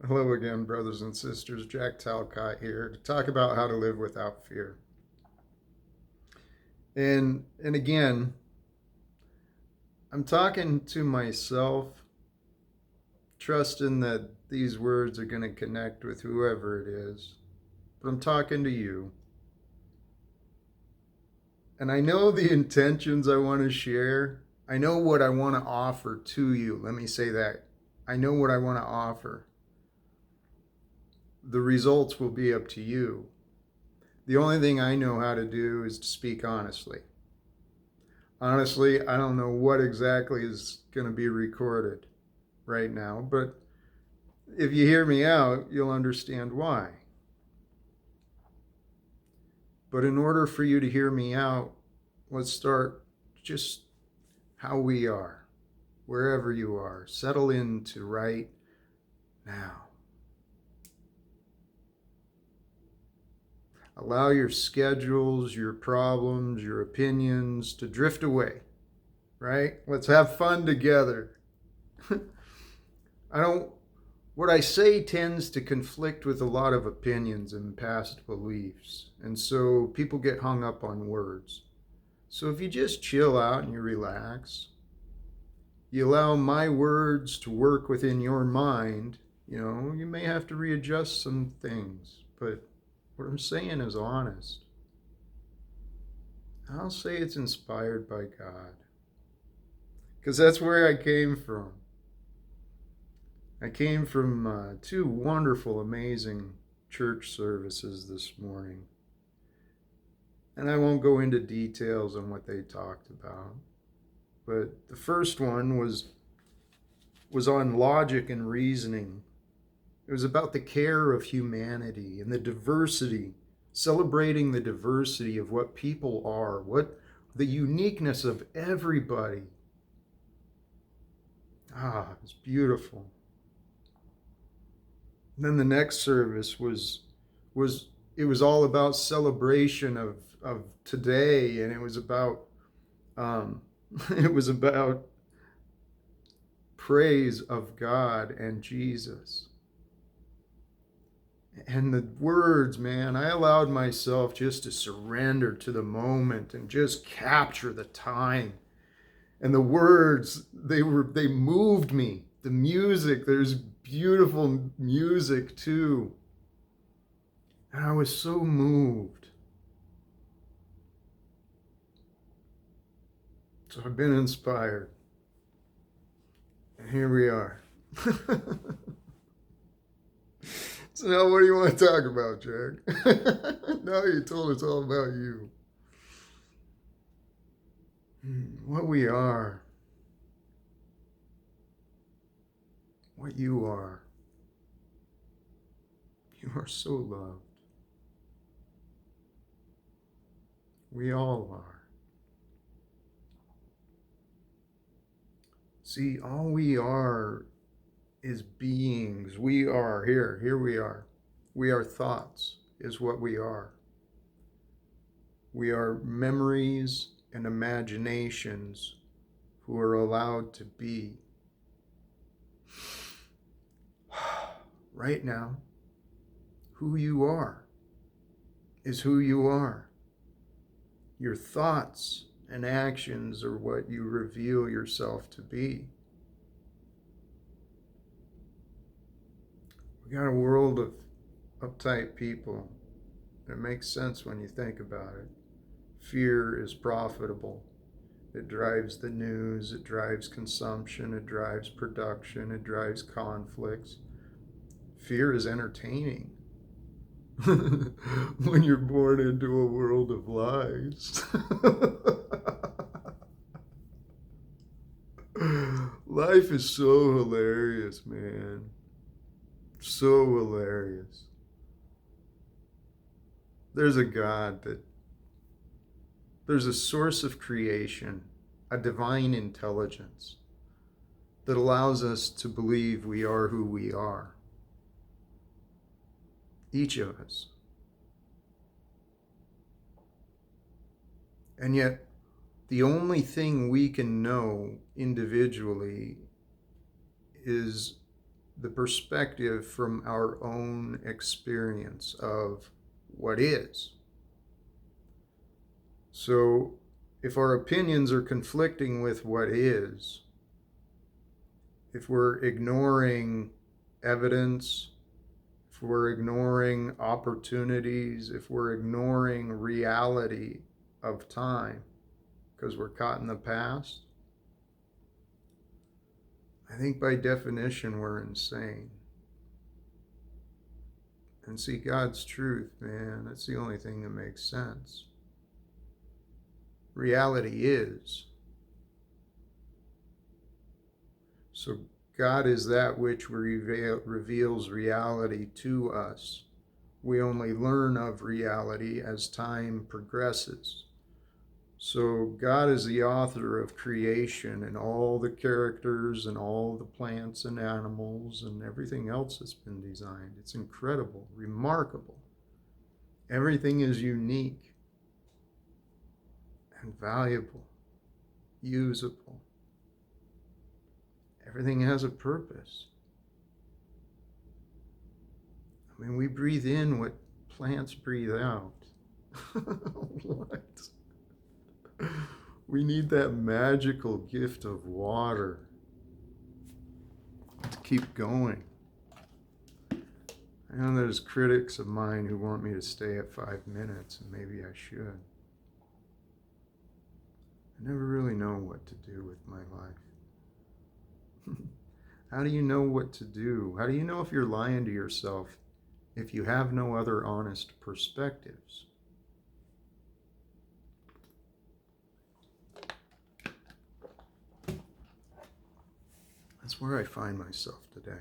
Hello again, brothers and sisters. Jack Talcott here to talk about how to live without fear. And again, I'm talking to myself, trusting that these words are going to connect with whoever it is. But I'm talking to you. And I know the intentions I want to share. I know what I want to offer to you. Let me say that. I know what I want to offer. The results will be up to you. The only thing I know how to do is to speak honestly. Honestly, I don't know what exactly is going to be recorded right now, but if you hear me out, you'll understand why. But in order for you to hear me out, let's start just how we are, wherever you are. Settle into right now. Allow your schedules, your problems, your opinions to drift away, right? Let's have fun together. I don't What I say tends to conflict with a lot of opinions and past beliefs, and so people get hung up on words. So if you just chill out and you relax, you allow my words to work within your mind, you may have to readjust some things, but what I'm saying is honest. I'll say it's inspired by God, because that's where I came from. I came from two wonderful, amazing church services this morning. And I won't go into details on what they talked about. But the first one was on logic and reasoning. It was about the care of humanity and the diversity, celebrating the diversity of what people are, what the uniqueness of everybody. It's beautiful. And then the next service was it was all about celebration of today, and it was about um, it was about praise of God and Jesus. And the words, man, I allowed myself just to surrender to the moment and just capture the time. And the words, they moved me. The music, there's beautiful music too. And I was so moved. So I've been inspired. And here we are. So now what do you want to talk about, Jack? Now you told us all about you. What we are. What you are. You are so loved. We all are. See, all we are is beings. We are here we are. We are thoughts, is what we are. We are memories and imaginations who are allowed to be. Right now, who you are is who you are. Your thoughts and actions are what you reveal yourself to be. We got a world of uptight people. It makes sense when you think about it. Fear is profitable. It drives the news, it drives consumption, it drives production, it drives conflicts. Fear is entertaining. When you're born into a world of lies. Life is so hilarious, man. So hilarious. There's a God that there's a source of creation, a divine intelligence that allows us to believe we are who we are. Each of us. And yet, the only thing we can know individually is the perspective from our own experience of what is. So if our opinions are conflicting with what is, if we're ignoring evidence, if we're ignoring opportunities, if we're ignoring reality of time because we're caught in the past, I think by definition we're insane. And see, God's truth, man, that's the only thing that makes sense. Reality is. So God is that which reveals reality to us. We only learn of reality as time progresses. So God is the author of creation and all the characters and all the plants and animals and everything else that's been designed. It's incredible, remarkable. Everything is unique and valuable, usable. Everything has a purpose. I mean, we breathe in what plants breathe out. What? We need that magical gift of water to keep going. I know there's critics of mine who want me to stay at 5 minutes, and maybe I should. I never really know what to do with my life. How do you know what to do? How do you know if you're lying to yourself if you have no other honest perspectives? That's where I find myself today.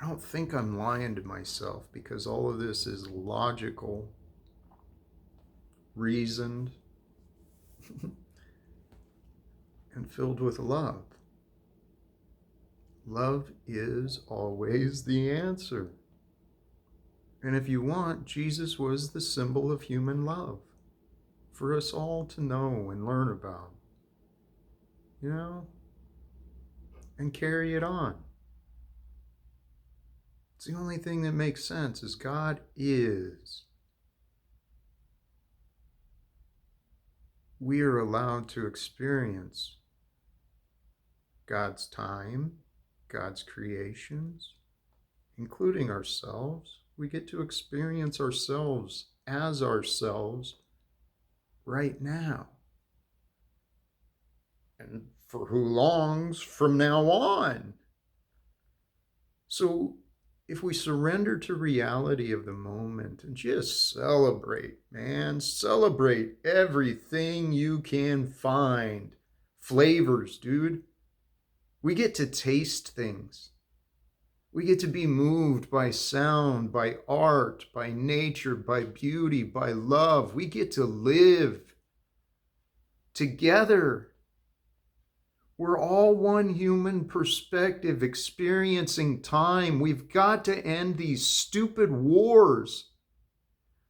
I don't think I'm lying to myself because all of this is logical, reasoned, and filled with love. Love is always the answer. And if you want, Jesus was the symbol of human love for us all to know and learn about. You know? And carry it on. It's the only thing that makes sense is God is. We are allowed to experience God's time, God's creations, including ourselves. We get to experience ourselves as ourselves right now. And for who longs from now on. So if we surrender to reality of the moment and just celebrate, man, celebrate everything you can find. Flavors, dude. We get to taste things. We get to be moved by sound, by art, by nature, by beauty, by love. We get to live together. We're all one human perspective experiencing time. We've got to end these stupid wars.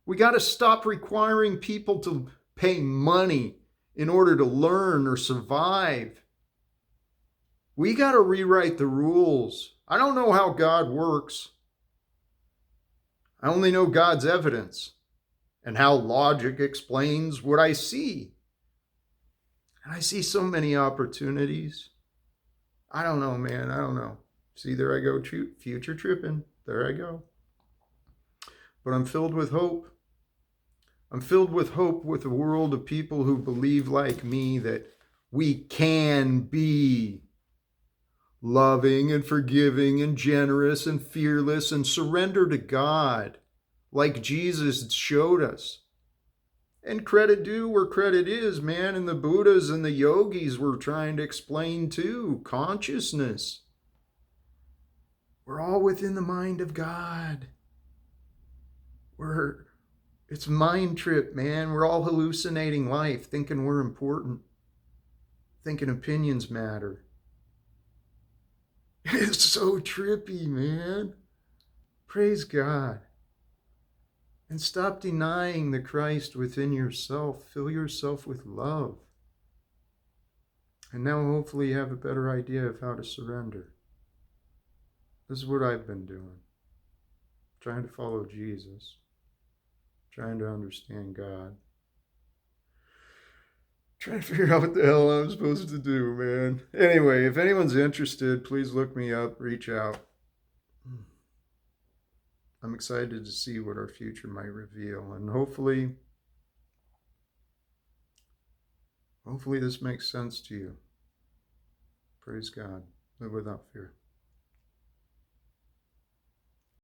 We got to stop requiring people to pay money in order to learn or survive. We got to rewrite the rules. I don't know how God works. I only know God's evidence and how logic explains what I see. And I see so many opportunities. I don't know, man. I don't know. See, there I go, future tripping. There I go. But I'm filled with hope. I'm filled with hope with a world of people who believe like me that we can be loving and forgiving and generous and fearless and surrender to God like Jesus showed us. And credit due where credit is, man. And the Buddhas and the yogis were trying to explain too. Consciousness. We're all within the mind of God. It's mind trip, man. We're all hallucinating life, thinking we're important, thinking opinions matter. It's so trippy, man. Praise God. And stop denying the Christ within yourself. Fill yourself with love. And now hopefully you have a better idea of how to surrender. This is what I've been doing. Trying to follow Jesus. Trying to understand God. Trying to figure out what the hell I'm supposed to do, man. Anyway, if anyone's interested, please look me up, reach out. I'm excited to see what our future might reveal, and hopefully this makes sense to you. Praise God. Live without fear.